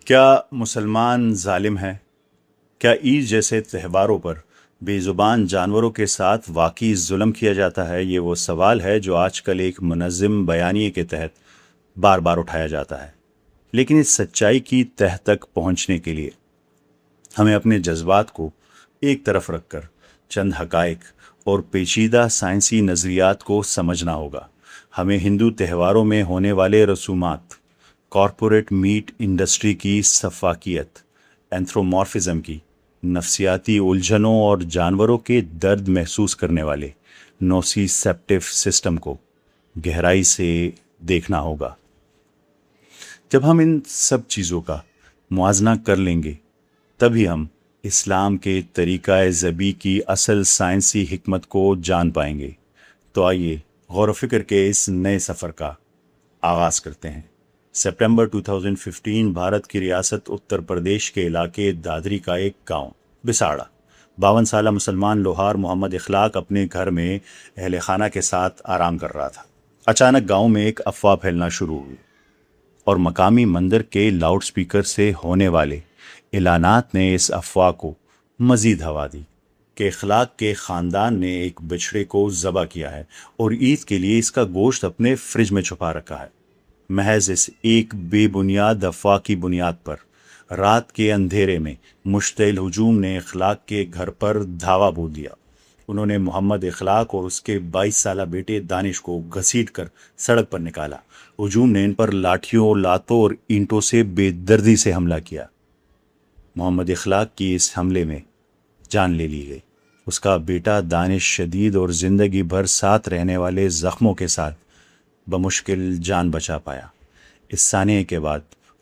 کیا مسلمان ظالم ہے؟ کیا عید جیسے تہواروں پر بے زبان جانوروں کے ساتھ واقعی ظلم کیا جاتا ہے؟ یہ وہ سوال ہے جو آج کل ایک منظم بیانیے کے تحت بار بار اٹھایا جاتا ہے، لیکن اس سچائی کی تہ تک پہنچنے کے لیے ہمیں اپنے جذبات کو ایک طرف رکھ کر چند حقائق اور پیچیدہ سائنسی نظریات کو سمجھنا ہوگا۔ ہمیں ہندو تہواروں میں ہونے والے رسومات، کارپوریٹ میٹ انڈسٹری کی سفاکیت، اینتھرومارفزم کی نفسیاتی الجھنوں اور جانوروں کے درد محسوس کرنے والے نوسیسیپٹیو سسٹم کو گہرائی سے دیکھنا ہوگا۔ جب ہم ان سب چیزوں کا موازنہ کر لیں گے تبھی ہم اسلام کے طریقہ ذبی کی اصل سائنسی حکمت کو جان پائیں گے۔ تو آئیے غور و فکر کے اس نئے سفر کا آغاز کرتے ہیں۔ سپٹمبر 2015 بھارت کی ریاست اتر پردیش کے علاقے دادری کا ایک گاؤں بساڑا۔ 52 سالہ مسلمان لوہار محمد اخلاق اپنے گھر میں اہل خانہ کے ساتھ آرام کر رہا تھا۔ اچانک گاؤں میں ایک افواہ پھیلنا شروع ہوئی اور مقامی مندر کے لاؤڈ سپیکر سے ہونے والے اعلانات نے اس افواہ کو مزید ہوا دی کہ اخلاق کے خاندان نے ایک بچڑے کو ذبح کیا ہے اور عید کے لیے اس کا گوشت اپنے فریج میں چھپا رکھا ہے۔ محض اس ایک بے بنیاد افواہ کی بنیاد پر رات کے اندھیرے میں مشتعل ہجوم نے اخلاق کے گھر پر دھاوا بول دیا۔ انہوں نے محمد اخلاق اور اس کے 22 سالہ بیٹے دانش کو گھسیٹ کر سڑک پر نکالا۔ ہجوم نے ان پر لاٹھیوں، لاتوں اور اینٹوں سے بے دردی سے حملہ کیا۔ محمد اخلاق کی اس حملے میں جان لے لی گئی۔ اس کا بیٹا دانش شدید اور زندگی بھر ساتھ رہنے والے زخموں کے ساتھ بمشکل جان بچا پایا۔ اس سانحے کے بعد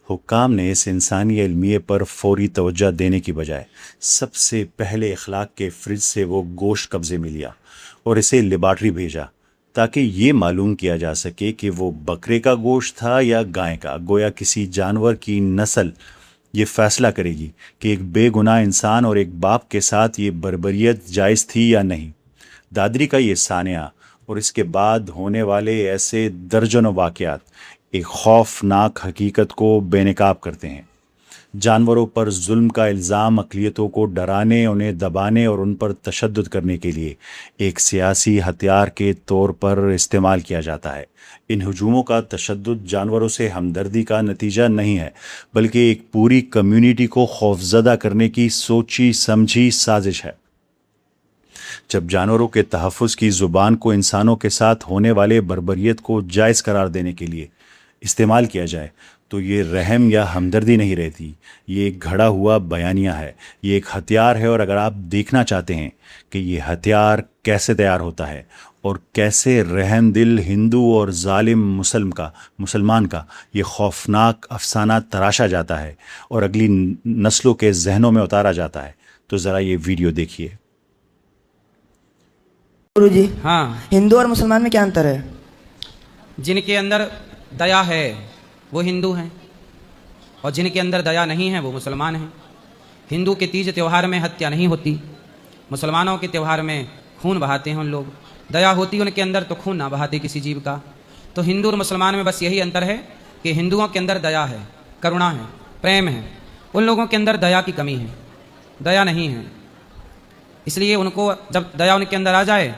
حکام نے اس انسانی المیے پر فوری توجہ دینے کی بجائے سب سے پہلے اخلاق کے فریج سے وہ گوشت قبضے میں لیا اور اسے لیبارٹری بھیجا تاکہ یہ معلوم کیا جا سکے کہ وہ بکرے کا گوشت تھا یا گائے کا۔ گویا کسی جانور کی نسل یہ فیصلہ کرے گی کہ ایک بے گناہ انسان اور ایک باپ کے ساتھ یہ بربریت جائز تھی یا نہیں۔ دادری کا یہ سانحہ اور اس کے بعد ہونے والے ایسے درجنوں واقعات ایک خوفناک حقیقت کو بے نقاب کرتے ہیں۔ جانوروں پر ظلم کا الزام اقلیتوں کو ڈرانے، انہیں دبانے اور ان پر تشدد کرنے کے لیے ایک سیاسی ہتھیار کے طور پر استعمال کیا جاتا ہے۔ ان ہجوموں کا تشدد جانوروں سے ہمدردی کا نتیجہ نہیں ہے، بلکہ ایک پوری کمیونٹی کو خوفزدہ کرنے کی سوچی سمجھی سازش ہے۔ جب جانوروں کے تحفظ کی زبان کو انسانوں کے ساتھ ہونے والے بربریت کو جائز قرار دینے کے لیے استعمال کیا جائے تو یہ رحم یا ہمدردی نہیں رہتی، یہ ایک گھڑا ہوا بیانیہ ہے، یہ ایک ہتھیار ہے۔ اور اگر آپ دیکھنا چاہتے ہیں کہ یہ ہتھیار کیسے تیار ہوتا ہے اور کیسے رحم دل ہندو اور ظالم مسلمان کا یہ خوفناک افسانہ تراشا جاتا ہے اور اگلی نسلوں کے ذہنوں میں اتارا جاتا ہے، تو ذرا یہ ویڈیو دیکھیے۔ گرو جی، ہاں، ہندو اور مسلمان میں کیا انتر ہے؟ جن کے اندر دیا ہے وہ ہندو ہیں اور جن کے اندر دیا نہیں ہے وہ مسلمان ہیں۔ ہندو کے تیج تیوہار میں ہتیا نہیں ہوتی، مسلمانوں کے تیوہار میں خون بہاتے ہیں ان لوگ۔ دیا ہوتی ان کے اندر تو خون نہ بہاتے کسی جیو کا۔ تو ہندو اور مسلمان میں بس یہی انتر ہے کہ ہندوؤں کے اندر دیا ہے، کرونا ہے، پریم ہے، ان لوگوں کے اندر دیا کی کمی ہے، دیا نہیں ہے۔ اس لیے ان کو جب دیا ان کے اندر آ جائے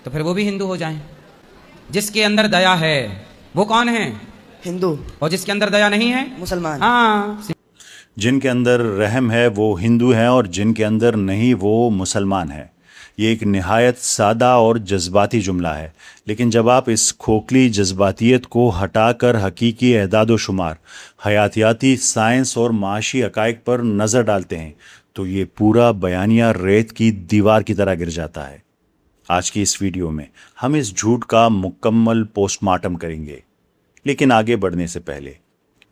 تو پھر وہ بھی ہندو ہو جائیں۔ جس کے اندر دیا ہے وہ کون ہے؟ ہندو۔ اور جس کے اندر دیا نہیں ہے مسلمان۔ ہاں، جن کے اندر رحم ہے وہ ہندو ہیں اور جن کے اندر نہیں وہ مسلمان ہے۔ یہ ایک نہایت سادہ اور جذباتی جملہ ہے، لیکن جب آپ اس کھوکھلی جذباتیت کو ہٹا کر حقیقی اعداد و شمار، حیاتیاتی سائنس اور معاشی حقائق پر نظر ڈالتے ہیں تو یہ پورا بیانیہ ریت کی دیوار کی طرح گر جاتا ہے۔ آج کی اس ویڈیو میں ہم اس جھوٹ کا مکمل پوسٹ مارٹم کریں گے، لیکن آگے بڑھنے سے پہلے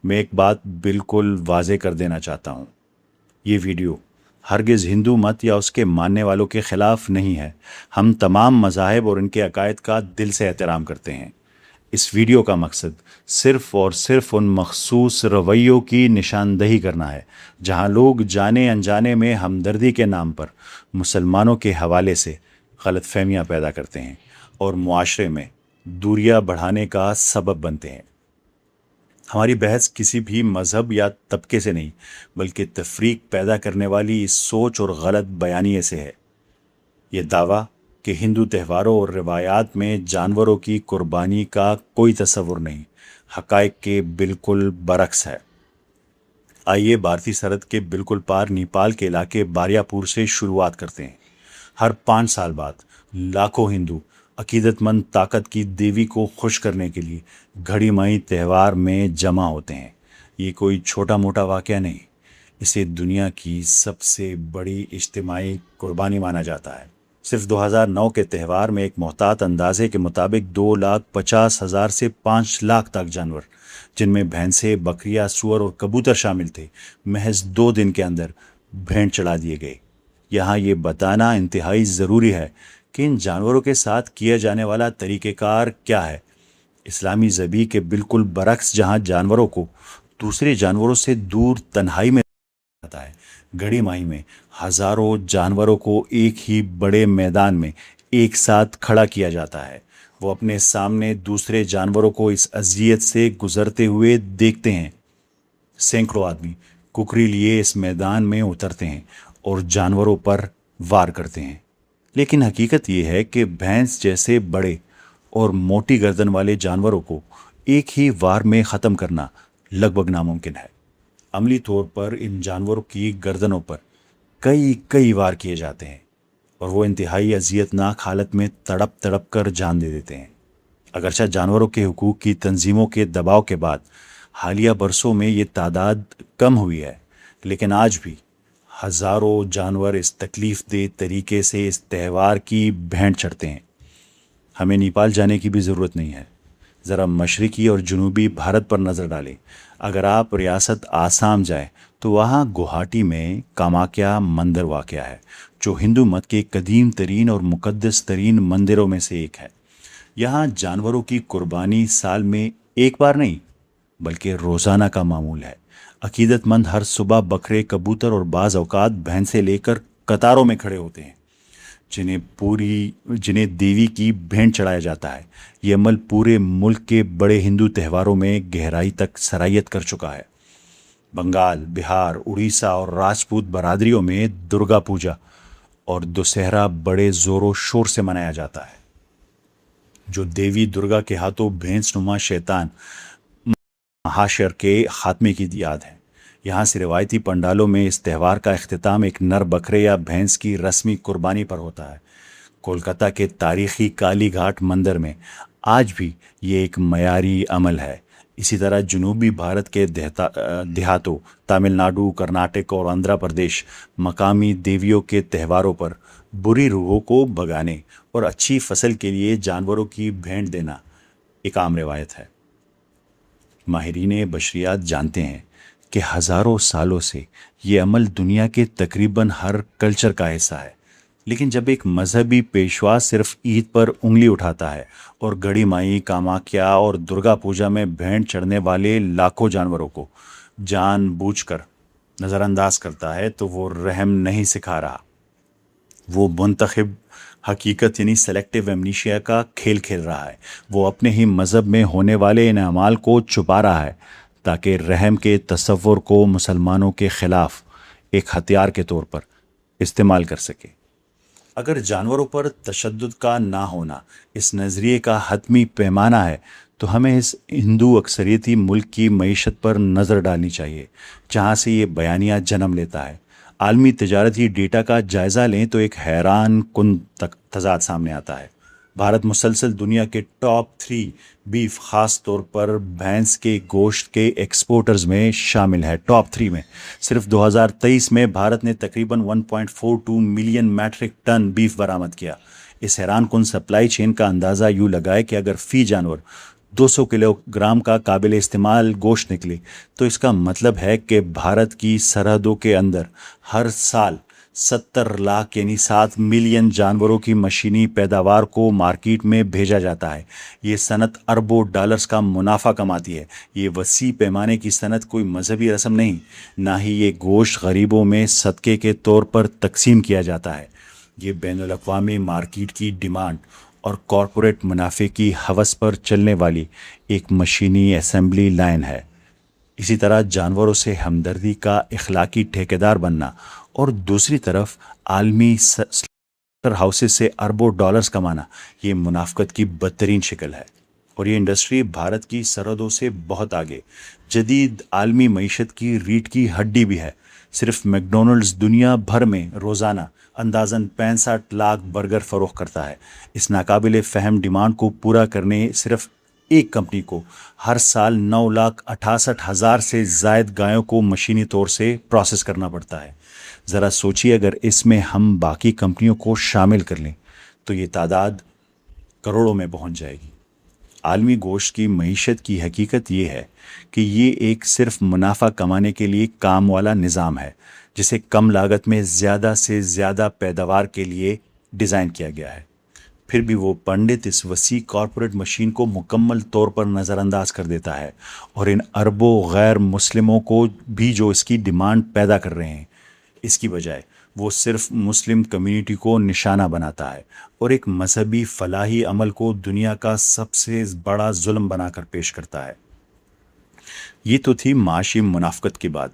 میں ایک بات بالکل واضح کر دینا چاہتا ہوں۔ یہ ویڈیو ہرگز ہندو مت یا اس کے ماننے والوں کے خلاف نہیں ہے۔ ہم تمام مذاہب اور ان کے عقائد کا دل سے احترام کرتے ہیں۔ اس ویڈیو کا مقصد صرف اور صرف ان مخصوص رویوں کی نشاندہی کرنا ہے جہاں لوگ جانے انجانے میں ہمدردی کے نام پر مسلمانوں کے حوالے سے غلط فہمیاں پیدا کرتے ہیں اور معاشرے میں دوریاں بڑھانے کا سبب بنتے ہیں۔ ہماری بحث کسی بھی مذہب یا طبقے سے نہیں بلکہ تفریق پیدا کرنے والی اس سوچ اور غلط بیانیے سے ہے۔ یہ دعویٰ کہ ہندو تہواروں اور روایات میں جانوروں کی قربانی کا کوئی تصور نہیں، حقائق کے بالکل برعکس ہے۔ آئیے بھارتی سرحد کے بالکل پار نیپال کے علاقے باریا پور سے شروعات کرتے ہیں۔ ہر 5 سال بعد لاکھوں ہندو عقیدت مند طاقت کی دیوی کو خوش کرنے کے لیے گھڑی مائی تہوار میں جمع ہوتے ہیں۔ یہ کوئی چھوٹا موٹا واقعہ نہیں، اسے دنیا کی سب سے بڑی اجتماعی قربانی مانا جاتا ہے۔ صرف 2009 کے تہوار میں ایک محتاط اندازے کے مطابق 2,50,000 سے 5 لاکھ تک جانور، جن میں بھینسیں، بکریاں، سور اور کبوتر شامل تھے، محض 2 دن کے اندر بھینٹ چڑھا دیے گئے۔ یہاں یہ بتانا انتہائی ضروری ہے کہ ان جانوروں کے ساتھ کیا جانے والا طریقہ کار کیا ہے۔ اسلامی ذبح کے بالکل برعکس، جہاں جانوروں کو دوسرے جانوروں سے دور تنہائی میں جاتا ہے، گڑھی ماہی میں ہزاروں جانوروں کو ایک ہی بڑے میدان میں ایک ساتھ کھڑا کیا جاتا ہے۔ وہ اپنے سامنے دوسرے جانوروں کو اس اذیت سے گزرتے ہوئے دیکھتے ہیں۔ سینکڑوں آدمی ککری لیے اس میدان میں اترتے ہیں اور جانوروں پر وار کرتے ہیں، لیکن حقیقت یہ ہے کہ بھینس جیسے بڑے اور موٹی گردن والے جانوروں کو ایک ہی وار میں ختم کرنا لگ بھگ ناممکن ہے۔ عملی طور پر ان جانوروں کی گردنوں پر کئی وار کیے جاتے ہیں اور وہ انتہائی اذیت ناک حالت میں تڑپ تڑپ کر جان دے دیتے ہیں۔ اگرچہ جانوروں کے حقوق کی تنظیموں کے دباؤ کے بعد حالیہ برسوں میں یہ تعداد کم ہوئی ہے، لیکن آج بھی ہزاروں جانور اس تکلیف دہ طریقے سے اس تہوار کی بھینٹ چڑھتے ہیں۔ ہمیں نیپال جانے کی بھی ضرورت نہیں ہے، ذرا مشرقی اور جنوبی بھارت پر نظر ڈالیں۔ اگر آپ ریاست آسام جائیں تو وہاں گوہاٹی میں کاماکیا مندر واقع ہے، جو ہندو مت کے قدیم ترین اور مقدس ترین مندروں میں سے ایک ہے۔ یہاں جانوروں کی قربانی سال میں ایک بار نہیں بلکہ روزانہ کا معمول ہے۔ عقیدت مند ہر صبح بکرے، کبوتر اور بعض اوقات بھینسیں لے کر قطاروں میں کھڑے ہوتے ہیں، جنہیں دیوی کی بھینٹ چڑھایا جاتا ہے۔ یہ عمل پورے ملک کے بڑے ہندو تہواروں میں گہرائی تک سرایت کر چکا ہے۔ بنگال، بہار، اڑیسہ اور راجپوت برادریوں میں درگا پوجا اور دسہرا بڑے زور و شور سے منایا جاتا ہے، جو دیوی درگا کے ہاتھوں بھینس نما شیطان مہاشر کے خاتمے کی یاد ہے۔ یہاں سے روایتی پنڈالوں میں اس تہوار کا اختتام ایک نر بکرے یا بھینس کی رسمی قربانی پر ہوتا ہے۔ کولکاتہ کے تاریخی کالی گھاٹ مندر میں آج بھی یہ ایک معیاری عمل ہے۔ اسی طرح جنوبی بھارت کے دیہاتوں، تامل ناڈو، کرناٹک اور آندھرا پردیش، مقامی دیویوں کے تہواروں پر بری روحوں کو بھگانے اور اچھی فصل کے لیے جانوروں کی بھینٹ دینا ایک عام روایت ہے۔ ماہرین بشریات جانتے ہیں کہ ہزاروں سالوں سے یہ عمل دنیا کے تقریباً ہر کلچر کا حصہ ہے، لیکن جب ایک مذہبی پیشوا صرف عید پر انگلی اٹھاتا ہے اور گڑھی مائی، کاماکیا اور درگا پوجا میں بھینٹ چڑھنے والے لاکھوں جانوروں کو جان بوجھ کر نظر انداز کرتا ہے، تو وہ رحم نہیں سکھا رہا، وہ منتخب حقیقت یعنی سلیکٹیو ایمنیشیا کا کھیل کھیل رہا ہے۔ وہ اپنے ہی مذہب میں ہونے والے ان اعمال کو چھپا رہا ہے تاکہ رحم کے تصور کو مسلمانوں کے خلاف ایک ہتھیار کے طور پر استعمال کر سکے۔ اگر جانوروں پر تشدد کا نہ ہونا اس نظریے کا حتمی پیمانہ ہے تو ہمیں اس ہندو اکثریتی ملک کی معیشت پر نظر ڈالنی چاہیے، جہاں سے یہ بیانیہ جنم لیتا ہے۔ عالمی تجارتی ڈیٹا کا جائزہ لیں تو ایک حیران کن تضاد سامنے آتا ہے۔ بھارت مسلسل دنیا کے ٹاپ 3 بیف، خاص طور پر بھینس کے گوشت کے ایکسپورٹرز میں شامل ہے۔ ٹاپ 3 میں صرف 2023 میں بھارت نے تقریباً 1.42 ملین میٹرک ٹن بیف برآمد کیا۔ اس حیران کن سپلائی چین کا اندازہ یوں لگائے کہ اگر فی جانور 200 کلو گرام کا قابل استعمال گوشت نکلے تو اس کا مطلب ہے کہ بھارت کی سرحدوں کے اندر ہر سال 70 لاکھ یعنی 7 ملین جانوروں کی مشینی پیداوار کو مارکیٹ میں بھیجا جاتا ہے۔ یہ صنعت اربوں ڈالرز کا منافع کماتی ہے۔ یہ وسیع پیمانے کی صنعت کوئی مذہبی رسم نہیں، نہ ہی یہ گوشت غریبوں میں صدقے کے طور پر تقسیم کیا جاتا ہے۔ یہ بین الاقوامی مارکیٹ کی ڈیمانڈ اور کارپوریٹ منافع کی ہوس پر چلنے والی ایک مشینی اسمبلی لائن ہے۔ اسی طرح جانوروں سے ہمدردی کا اخلاقی ٹھیکیدار بننا اور دوسری طرف عالمی سلر ہاؤسز سے اربوں ڈالرز کمانا یہ منافقت کی بدترین شکل ہے، اور یہ انڈسٹری بھارت کی سرحدوں سے بہت آگے جدید عالمی معیشت کی ریڑھ کی ہڈی بھی ہے۔ صرف میکڈونلڈز دنیا بھر میں روزانہ اندازاً 65 لاکھ برگر فروخت کرتا ہے۔ اس ناقابل فہم ڈیمانڈ کو پورا کرنے صرف ایک کمپنی کو ہر سال 9,68,000 سے زائد گایوں کو مشینی طور سے پروسیس کرنا پڑتا ہے۔ ذرا سوچیے اگر اس میں ہم باقی کمپنیوں کو شامل کر لیں تو یہ تعداد کروڑوں میں پہنچ جائے گی۔ عالمی گوشت کی معیشت کی حقیقت یہ ہے کہ یہ ایک صرف منافع کمانے کے لیے کام والا نظام ہے جسے کم لاگت میں زیادہ سے زیادہ پیداوار کے لیے ڈیزائن کیا گیا ہے۔ پھر بھی وہ پنڈت اس وسیع کارپوریٹ مشین کو مکمل طور پر نظر انداز کر دیتا ہے، اور ان اربوں غیر مسلموں کو بھی جو اس کی ڈیمانڈ پیدا کر رہے ہیں، اس کی بجائے وہ صرف مسلم کمیونٹی کو نشانہ بناتا ہے اور ایک مذہبی فلاحی عمل کو دنیا کا سب سے بڑا ظلم بنا کر پیش کرتا ہے۔ یہ تو تھی معاشی منافقت کی بات۔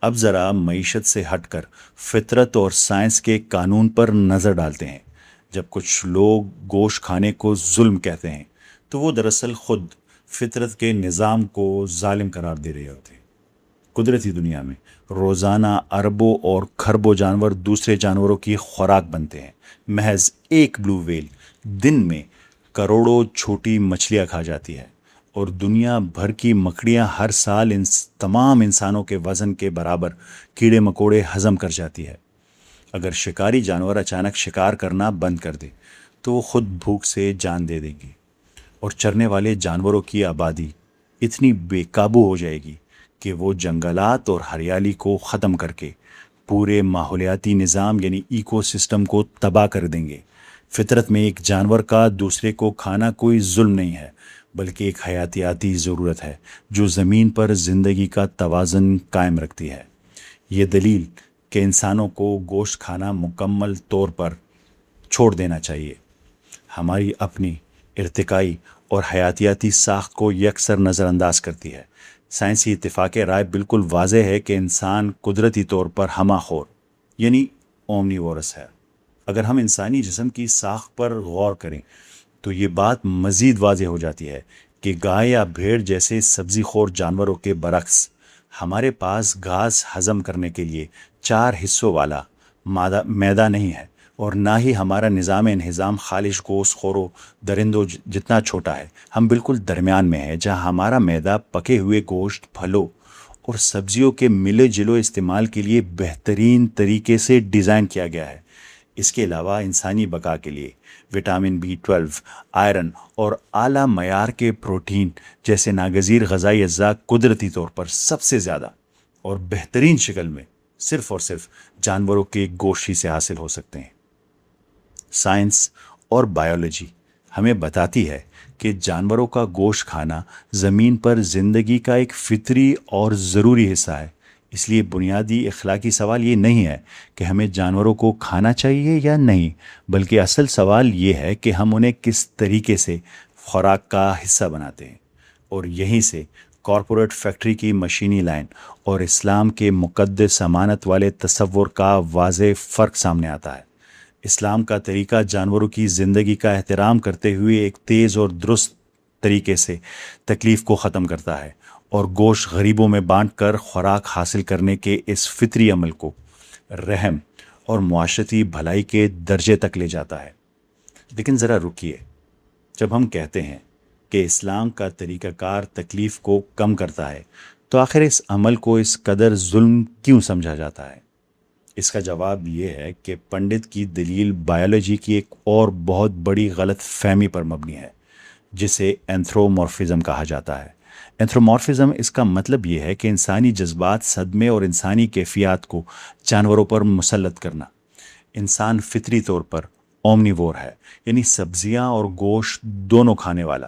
اب ذرا معیشت سے ہٹ کر فطرت اور سائنس کے قانون پر نظر ڈالتے ہیں۔ جب کچھ لوگ گوشت کھانے کو ظلم کہتے ہیں تو وہ دراصل خود فطرت کے نظام کو ظالم قرار دے رہے ہوتے ہیں۔ قدرتی دنیا میں روزانہ اربوں اور کھربوں جانور دوسرے جانوروں کی خوراک بنتے ہیں۔ محض ایک بلو ویل دن میں کروڑوں چھوٹی مچھلیاں کھا جاتی ہے، اور دنیا بھر کی مکڑیاں ہر سال ان تمام انسانوں کے وزن کے برابر کیڑے مکوڑے ہضم کر جاتی ہے۔ اگر شکاری جانور اچانک شکار کرنا بند کر دے تو وہ خود بھوک سے جان دے دیں گے، اور چرنے والے جانوروں کی آبادی اتنی بے قابو ہو جائے گی کہ وہ جنگلات اور ہریالی کو ختم کر کے پورے ماحولیاتی نظام یعنی ایکو سسٹم کو تباہ کر دیں گے۔ فطرت میں ایک جانور کا دوسرے کو کھانا کوئی ظلم نہیں ہے، بلکہ ایک حیاتیاتی ضرورت ہے جو زمین پر زندگی کا توازن قائم رکھتی ہے۔ یہ دلیل کہ انسانوں کو گوشت کھانا مکمل طور پر چھوڑ دینا چاہیے ہماری اپنی ارتقائی اور حیاتیاتی ساخت کو یکسر نظر انداز کرتی ہے۔ سائنسی اتفاق رائے بالکل واضح ہے کہ انسان قدرتی طور پر ہمہ خور یعنی اومنیورس ہے۔ اگر ہم انسانی جسم کی ساخت پر غور کریں تو یہ بات مزید واضح ہو جاتی ہے کہ گائے یا بھیڑ جیسے سبزی خور جانوروں کے برعکس ہمارے پاس گھاس ہضم کرنے کے لیے 4 حصوں والا میدہ نہیں ہے، اور نہ ہی ہمارا نظام انہضام خالص گوشت خوروں درندوں جتنا چھوٹا ہے۔ ہم بالکل درمیان میں ہیں، جہاں ہمارا میدہ پکے ہوئے گوشت، پھلوں اور سبزیوں کے ملے جلو استعمال کے لیے بہترین طریقے سے ڈیزائن کیا گیا ہے۔ اس کے علاوہ انسانی بقا کے لیے وٹامن B12، آئرن اور اعلیٰ معیار کے پروٹین جیسے ناگزیر غذائی اجزاء قدرتی طور پر سب سے زیادہ اور بہترین شکل میں صرف اور صرف جانوروں کے گوشت ہی سے حاصل ہو سکتے ہیں۔ سائنس اور بائیولوجی ہمیں بتاتی ہے کہ جانوروں کا گوشت کھانا زمین پر زندگی کا ایک فطری اور ضروری حصہ ہے۔ اس لیے بنیادی اخلاقی سوال یہ نہیں ہے کہ ہمیں جانوروں کو کھانا چاہیے یا نہیں، بلکہ اصل سوال یہ ہے کہ ہم انہیں کس طریقے سے خوراک کا حصہ بناتے ہیں۔ اور یہیں سے کارپوریٹ فیکٹری کی مشینی لائن اور اسلام کے مقدس امانت والے تصور کا واضح فرق سامنے آتا ہے۔ اسلام کا طریقہ جانوروں کی زندگی کا احترام کرتے ہوئے ایک تیز اور درست طریقے سے تکلیف کو ختم کرتا ہے، اور گوشت غریبوں میں بانٹ کر خوراک حاصل کرنے کے اس فطری عمل کو رحم اور معاشرتی بھلائی کے درجے تک لے جاتا ہے۔ لیکن ذرا رکیے، جب ہم کہتے ہیں کہ اسلام کا طریقہ کار تکلیف کو کم کرتا ہے تو آخر اس عمل کو اس قدر ظلم کیوں سمجھا جاتا ہے؟ اس کا جواب یہ ہے کہ پنڈت کی دلیل بائیولوجی کی ایک اور بہت بڑی غلط فہمی پر مبنی ہے، جسے اینتھرومورفزم کہا جاتا ہے۔ اینتھرومورفزم اس کا مطلب یہ ہے کہ انسانی جذبات، صدمے اور انسانی کیفیات کو جانوروں پر مسلط کرنا۔ انسان فطری طور پر اومنیور ہے، یعنی سبزیاں اور گوشت دونوں کھانے والا۔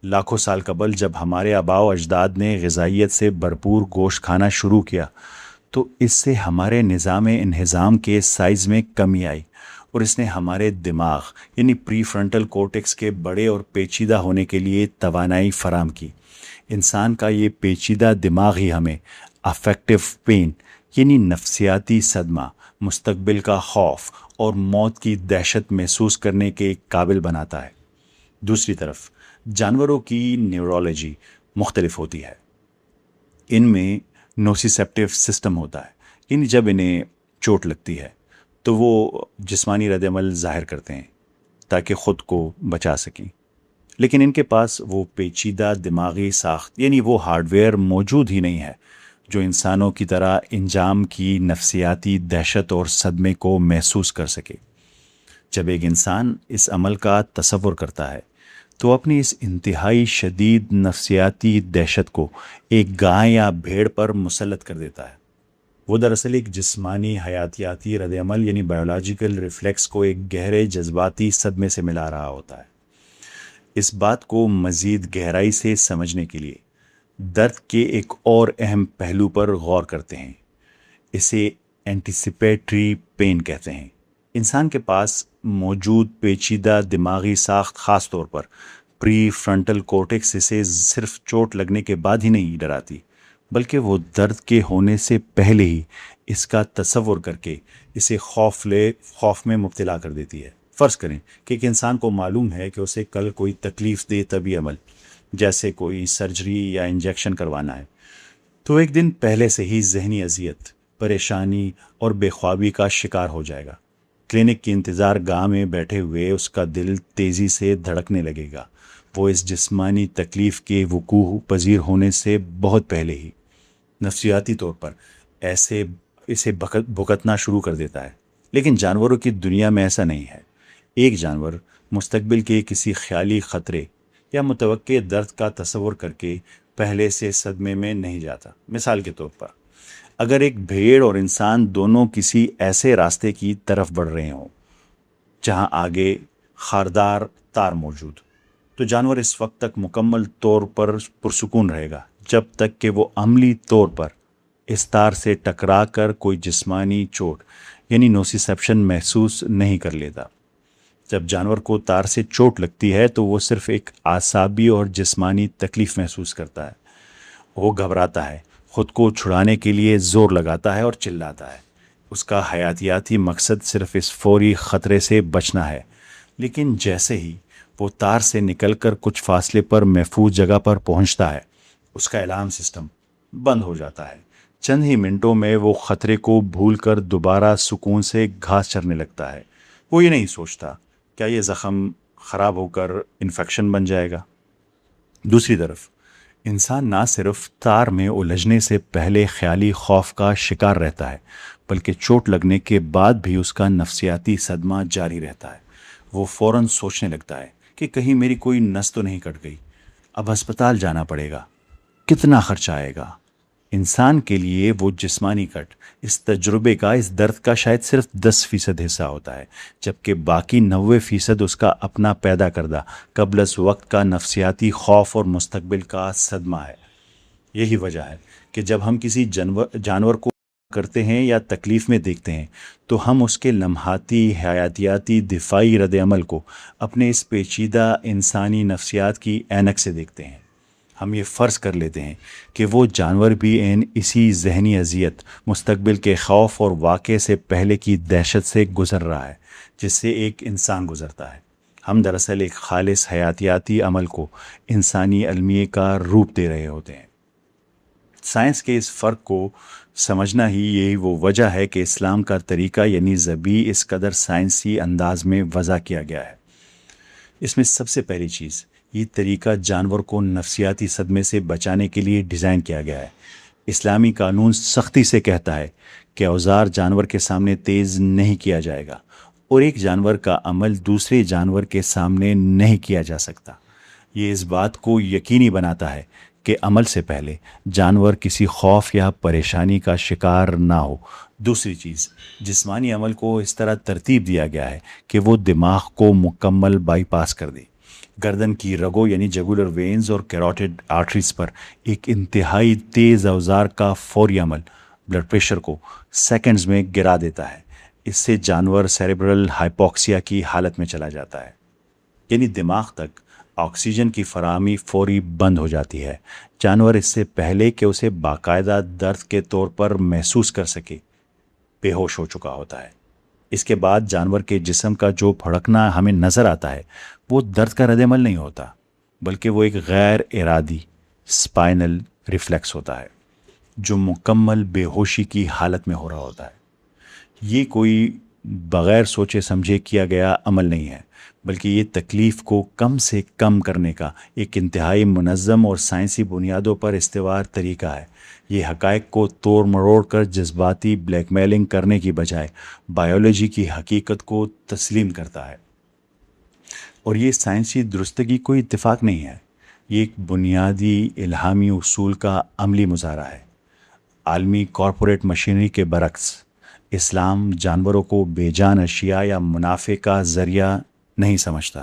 لاکھوں سال قبل جب ہمارے آباء و اجداد نے غذائیت سے بھرپور گوشت کھانا شروع کیا تو اس سے ہمارے نظام انہضام کے سائز میں کمی آئی، اور اس نے ہمارے دماغ یعنی پری فرنٹل کورٹیکس کے بڑے اور پیچیدہ ہونے کے لیے توانائی فراہم کی۔ انسان کا یہ پیچیدہ دماغ ہی ہمیں افیکٹو پین یعنی نفسیاتی صدمہ، مستقبل کا خوف اور موت کی دہشت محسوس کرنے کے قابل بناتا ہے۔ دوسری طرف جانوروں کی نیورولوجی مختلف ہوتی ہے۔ ان میں نوسیسیپٹیو سسٹم ہوتا ہے، یعنی جب انہیں چوٹ لگتی ہے تو وہ جسمانی رد عمل ظاہر کرتے ہیں تاکہ خود کو بچا سکیں، لیکن ان کے پاس وہ پیچیدہ دماغی ساخت یعنی وہ ہارڈ ویئر موجود ہی نہیں ہے جو انسانوں کی طرح انجام کی نفسیاتی دہشت اور صدمے کو محسوس کر سکے۔ جب ایک انسان اس عمل کا تصور کرتا ہے تو اپنی اس انتہائی شدید نفسیاتی دہشت کو ایک گائے یا بھیڑ پر مسلط کر دیتا ہے۔ وہ دراصل ایک جسمانی حیاتیاتی رد عمل یعنی بایولوجیکل ریفلیکس کو ایک گہرے جذباتی صدمے سے ملا رہا ہوتا ہے۔ اس بات کو مزید گہرائی سے سمجھنے کے لیے درد کے ایک اور اہم پہلو پر غور کرتے ہیں۔ اسے اینٹیسپیٹری پین کہتے ہیں۔ انسان کے پاس موجود پیچیدہ دماغی ساخت، خاص طور پر پری فرنٹل کورٹیکس، اسے صرف چوٹ لگنے کے بعد ہی نہیں ڈراتی، بلکہ وہ درد کے ہونے سے پہلے ہی اس کا تصور کر کے اسے خوف میں مبتلا کر دیتی ہے۔ فرض کریں کہ ایک انسان کو معلوم ہے کہ اسے کل کوئی تکلیف دہ طبی عمل جیسے کوئی سرجری یا انجیکشن کروانا ہے، تو ایک دن پہلے سے ہی ذہنی اذیت، پریشانی اور بے خوابی کا شکار ہو جائے گا۔ کلینک کی انتظار گاہ میں بیٹھے ہوئے اس کا دل تیزی سے دھڑکنے لگے گا۔ وہ اس جسمانی تکلیف کے وقوع پذیر ہونے سے بہت پہلے ہی نفسیاتی طور پر اسے بھگتنا شروع کر دیتا ہے۔ لیکن جانوروں کی دنیا میں ایسا نہیں ہے۔ ایک جانور مستقبل کے کسی خیالی خطرے یا متوقع درد کا تصور کر کے پہلے سے صدمے میں نہیں جاتا۔ مثال کے طور پر اگر ایک بھیڑ اور انسان دونوں کسی ایسے راستے کی طرف بڑھ رہے ہوں جہاں آگے خاردار تار موجود، تو جانور اس وقت تک مکمل طور پر پرسکون رہے گا جب تک کہ وہ عملی طور پر اس تار سے ٹکرا کر کوئی جسمانی چوٹ یعنی نوسیسیپشن محسوس نہیں کر لیتا۔ جب جانور کو تار سے چوٹ لگتی ہے تو وہ صرف ایک اعصابی اور جسمانی تکلیف محسوس کرتا ہے۔ وہ گھبراتا ہے، خود کو چھڑانے کے لیے زور لگاتا ہے اور چلاتا ہے۔ اس کا حیاتیاتی مقصد صرف اس فوری خطرے سے بچنا ہے۔ لیکن جیسے ہی وہ تار سے نکل کر کچھ فاصلے پر محفوظ جگہ پر پہنچتا ہے، اس کا الارم سسٹم بند ہو جاتا ہے۔ چند ہی منٹوں میں وہ خطرے کو بھول کر دوبارہ سکون سے گھاس چرنے لگتا ہے۔ وہ یہ نہیں سوچتا کیا یہ زخم خراب ہو کر انفیکشن بن جائے گا۔ دوسری طرف انسان نہ صرف تار میں الجھنے سے پہلے خیالی خوف کا شکار رہتا ہے، بلکہ چوٹ لگنے کے بعد بھی اس کا نفسیاتی صدمہ جاری رہتا ہے۔ وہ فوراً سوچنے لگتا ہے کہ کہیں میری کوئی نس تو نہیں کٹ گئی، اب ہسپتال جانا پڑے گا، کتنا خرچہ آئے گا۔ انسان کے لیے وہ جسمانی کٹ اس تجربے کا، اس درد کا شاید صرف 10% حصہ ہوتا ہے، جبکہ باقی 90% اس کا اپنا پیدا کردہ قبل از وقت کا نفسیاتی خوف اور مستقبل کا صدمہ ہے۔ یہی وجہ ہے کہ جب ہم کسی جانور کو کرتے ہیں یا تکلیف میں دیکھتے ہیں تو ہم اس کے لمحاتی حیاتیاتی دفاعی رد عمل کو اپنے اس پیچیدہ انسانی نفسیات کی عینک سے دیکھتے ہیں۔ ہم یہ فرض کر لیتے ہیں کہ وہ جانور بھی اسی ذہنی اذیت، مستقبل کے خوف اور واقعے سے پہلے کی دہشت سے گزر رہا ہے جس سے ایک انسان گزرتا ہے۔ ہم دراصل ایک خالص حیاتیاتی عمل کو انسانی المیے کا روپ دے رہے ہوتے ہیں۔ سائنس کے اس فرق کو سمجھنا ہی یہی وہ وجہ ہے کہ اسلام کا طریقہ یعنی ذبیح اس قدر سائنسی انداز میں وضع کیا گیا ہے۔ اس میں سب سے پہلی چیز، یہ طریقہ جانور کو نفسیاتی صدمے سے بچانے کے لیے ڈیزائن کیا گیا ہے۔ اسلامی قانون سختی سے کہتا ہے کہ اوزار جانور کے سامنے تیز نہیں کیا جائے گا، اور ایک جانور کا عمل دوسرے جانور کے سامنے نہیں کیا جا سکتا۔ یہ اس بات کو یقینی بناتا ہے کہ عمل سے پہلے جانور کسی خوف یا پریشانی کا شکار نہ ہو۔ دوسری چیز، جسمانی عمل کو اس طرح ترتیب دیا گیا ہے کہ وہ دماغ کو مکمل بائی پاس کر دے۔ گردن کی رگوں یعنی جگولر وینز اور کیروٹیڈ آرٹریز پر ایک انتہائی تیز اوزار کا فوری عمل بلڈ پریشر کو سیکنڈز میں گرا دیتا ہے۔ اس سے جانور سیریبرل ہائپوکسیا کی حالت میں چلا جاتا ہے، یعنی دماغ تک آکسیجن کی فراہمی فوری بند ہو جاتی ہے۔ جانور اس سے پہلے کہ اسے باقاعدہ درد کے طور پر محسوس کر سکے بے ہوش ہو چکا ہوتا ہے۔ اس کے بعد جانور کے جسم کا جو پھڑکنا ہمیں نظر آتا ہے وہ درد کا رد عمل نہیں ہوتا، بلکہ وہ ایک غیر ارادی اسپائنل ریفلیکس ہوتا ہے جو مکمل بے ہوشی کی حالت میں ہو رہا ہوتا ہے۔ یہ کوئی بغیر سوچے سمجھے کیا گیا عمل نہیں ہے، بلکہ یہ تکلیف کو کم سے کم کرنے کا ایک انتہائی منظم اور سائنسی بنیادوں پر استوار طریقہ ہے۔ یہ حقائق کو توڑ مروڑ کر جذباتی بلیک میلنگ کرنے کی بجائے بائیولوجی کی حقیقت کو تسلیم کرتا ہے۔ اور یہ سائنسی درستگی کوئی اتفاق نہیں ہے، یہ ایک بنیادی الہامی اصول کا عملی مظاہرہ ہے۔ عالمی کارپوریٹ مشینری کے برعکس اسلام جانوروں کو بے جان اشیاء یا منافع کا ذریعہ نہیں سمجھتا۔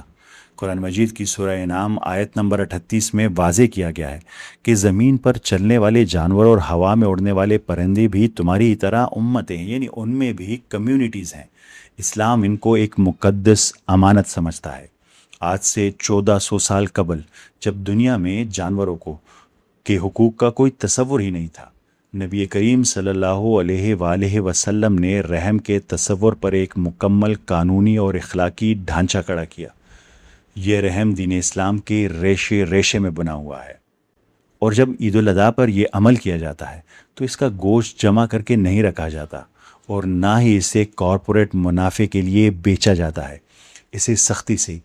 قرآن مجید کی سورہ انعام آیت نمبر 38 میں واضح کیا گیا ہے کہ زمین پر چلنے والے جانور اور ہوا میں اڑنے والے پرندے بھی تمہاری طرح امتیں ہیں، یعنی ان میں بھی کمیونٹیز ہیں۔ اسلام ان کو ایک مقدس امانت سمجھتا ہے۔ آج سے 1400 سال قبل جب دنیا میں جانوروں کے حقوق کا کوئی تصور ہی نہیں تھا، نبی کریم صلی اللہ علیہ وآلہ وسلم نے رحم کے تصور پر ایک مکمل قانونی اور اخلاقی ڈھانچہ کھڑا کیا۔ یہ رحم دین اسلام کے ریشے ریشے میں بنا ہوا ہے، اور جب عید الاضحیٰ پر یہ عمل کیا جاتا ہے تو اس کا گوشت جمع کر کے نہیں رکھا جاتا اور نہ ہی اسے کارپوریٹ منافع کے لیے بیچا جاتا ہے۔ اسے سختی سے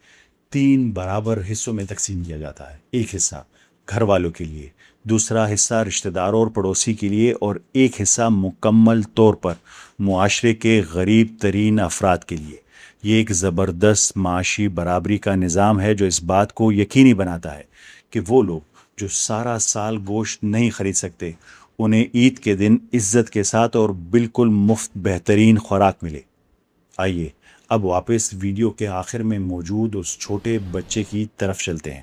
3 برابر حصوں میں تقسیم کیا جاتا ہے، ایک حصہ گھر والوں کے لیے، دوسرا حصہ رشتہ داروں اور پڑوسی کے لیے، اور ایک حصہ مکمل طور پر معاشرے کے غریب ترین افراد کے لیے۔ یہ ایک زبردست معاشی برابری کا نظام ہے جو اس بات کو یقینی بناتا ہے کہ وہ لوگ جو سارا سال گوشت نہیں خرید سکتے انہیں عید کے دن عزت کے ساتھ اور بالکل مفت بہترین خوراک ملے۔ آئیے اب واپس ویڈیو کے آخر میں موجود اس چھوٹے بچے کی طرف چلتے ہیں۔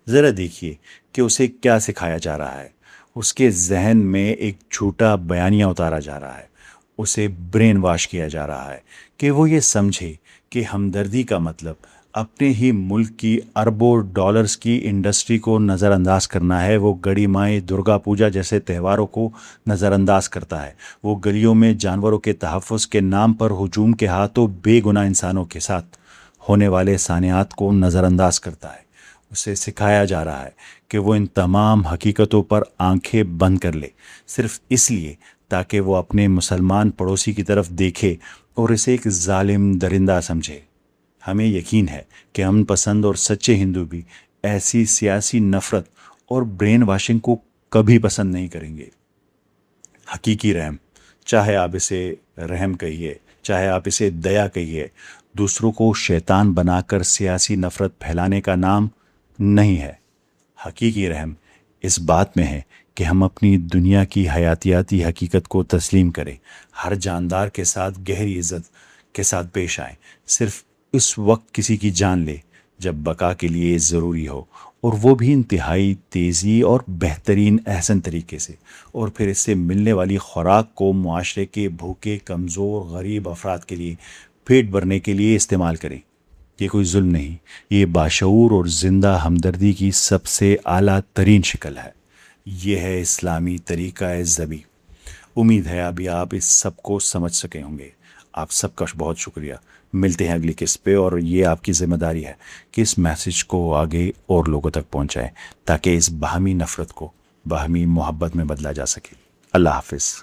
ذرا دیکھیے کہ اسے کیا سکھایا جا رہا ہے۔ اس کے ذہن میں ایک جھوٹا بیانیہ اتارا جا رہا ہے، اسے برین واش کیا جا رہا ہے کہ وہ یہ سمجھے کہ ہمدردی کا مطلب اپنے ہی ملک کی اربوں ڈالرز کی انڈسٹری کو نظر انداز کرنا ہے۔ وہ گڑی مائی درگا پوجا جیسے تہواروں کو نظر انداز کرتا ہے، وہ گلیوں میں جانوروں کے تحفظ کے نام پر ہجوم کے ہاتھوں بے گناہ انسانوں کے ساتھ ہونے والے سانحات کو نظر انداز کرتا ہے۔ اسے سکھایا جا رہا ہے کہ وہ ان تمام حقیقتوں پر آنکھیں بند کر لے، صرف اس لیے تاکہ وہ اپنے مسلمان پڑوسی کی طرف دیکھے اور اسے ایک ظالم درندہ سمجھے۔ ہمیں یقین ہے کہ امن پسند اور سچے ہندو بھی ایسی سیاسی نفرت اور برین واشنگ کو کبھی پسند نہیں کریں گے۔ حقیقی رحم، چاہے آپ اسے رحم کہیے، چاہے آپ اسے دیا کہیے، دوسروں کو شیطان بنا کر سیاسی نفرت پھیلانے کا نام نہیں ہے۔ حقیقی رحم اس بات میں ہے کہ ہم اپنی دنیا کی حیاتیاتی حقیقت کو تسلیم کریں، ہر جاندار کے ساتھ گہری عزت کے ساتھ پیش آئیں، صرف اس وقت کسی کی جان لے جب بقا کے لیے ضروری ہو، اور وہ بھی انتہائی تیزی اور بہترین احسن طریقے سے، اور پھر اس سے ملنے والی خوراک کو معاشرے کے بھوکے کمزور غریب افراد کے لیے پیٹ بھرنے کے لیے استعمال کریں۔ یہ کوئی ظلم نہیں، یہ باشعور اور زندہ ہمدردی کی سب سے اعلیٰ ترین شکل ہے۔ یہ ہے اسلامی طریقہ ذبی۔ امید ہے ابھی آپ اس سب کو سمجھ سکے ہوں گے۔ آپ سب کا بہت شکریہ۔ ملتے ہیں اگلی قسط پہ، اور یہ آپ کی ذمہ داری ہے کہ اس میسج کو آگے اور لوگوں تک پہنچائیں تاکہ اس باہمی نفرت کو باہمی محبت میں بدلا جا سکے۔ اللہ حافظ۔